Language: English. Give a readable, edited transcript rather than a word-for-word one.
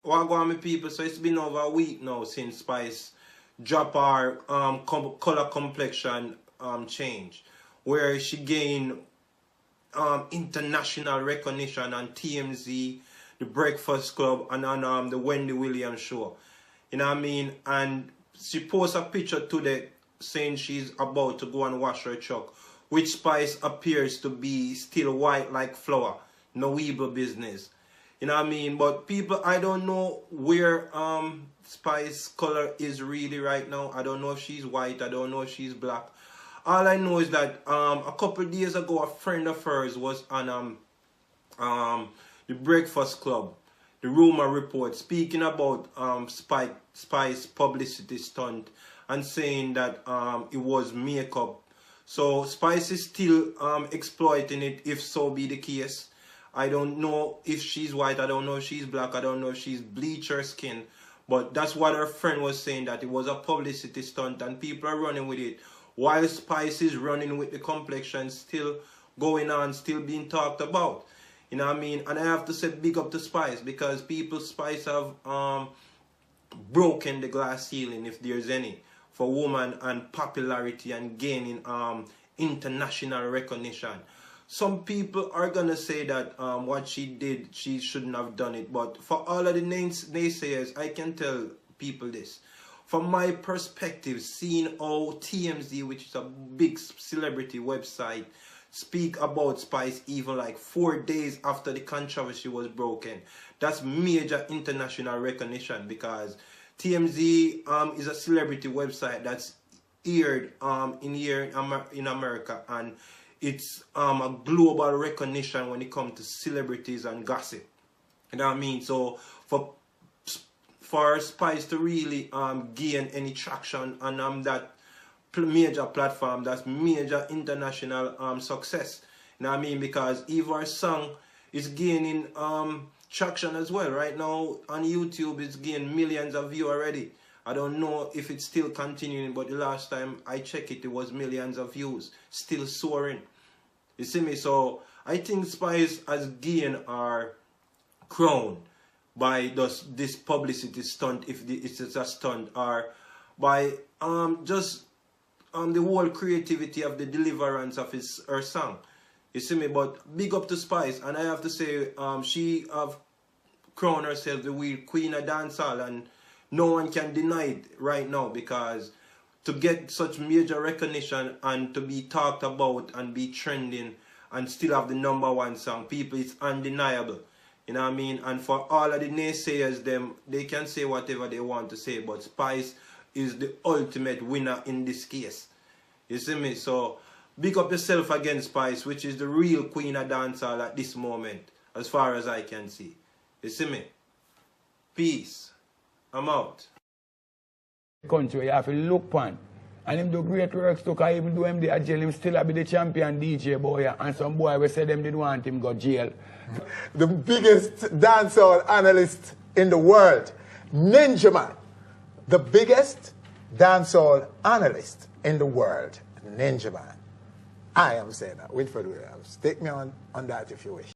What go on, my people? So it's been over a week now since Spice drop her color complexion change, where she gained international recognition on TMZ, the Breakfast Club, and on the Wendy Williams show. You know what I mean? And she posted a picture today saying she's about to go and wash her truck, which Spice appears to be still white like flour. No weeble business. You know what I mean? But people, I don't know where Spice color is really right now. I don't know if she's white. I don't know if she's black. All I know is that a couple of days ago, a friend of hers was on the Breakfast Club, the rumor report, speaking about Spice publicity stunt and saying that it was makeup. So Spice is still exploiting it, if so be the case. I don't know if she's white, I don't know if she's black, I don't know if she's bleached her skin. But that's what her friend was saying, that it was a publicity stunt and people are running with it. While Spice is running with the complexion still going on, still being talked about. You know what I mean? And I have to say big up to Spice, because Spice have broken the glass ceiling, if there's any, for woman and popularity and gaining international recognition. Some people are going to say that what she did, she shouldn't have done it. But for all of the naysayers, I can tell people this. From my perspective, seeing how TMZ, which is a big celebrity website, speak about Spice even like 4 days after the controversy was broken, that's major international recognition, because TMZ is a celebrity website that's aired in America, and it's a global recognition when it comes to celebrities and gossip. You know what I mean? So for Spice to really gain any traction on that major platform, that's major international success. You know what I mean? Because even her song is gaining traction as well. Right now on YouTube, it's gained millions of views already. I don't know if it's still continuing, but the last time I checked it, it was millions of views, still soaring. You see me? So I think Spice has gained her crown by this publicity stunt, if it's a stunt, or by just the whole creativity of the deliverance of her song. You see me? But big up to Spice, and I have to say she have crowned herself the real queen of dancehall, and no one can deny it right now, because to get such major recognition and to be talked about and be trending and still have the #1 song, people, it's undeniable. You know what I mean? And for all of the naysayers, they can say whatever they want to say, but Spice is the ultimate winner in this case. You see me? So big up yourself again, Spice, which is the real queen of dancehall at this moment, as far as I can see. You see me? Peace. I'm out. Country, you have to look upon. And him do great works too, because even though him dey jail, him still be the champion DJ boy. And some boy will say them didn't want him go jail. The biggest dancehall analyst in the world, Ninja Man. The biggest dancehall analyst in the world, Ninja Man. I am saying that. Winfred Williams. Take me on that if you wish.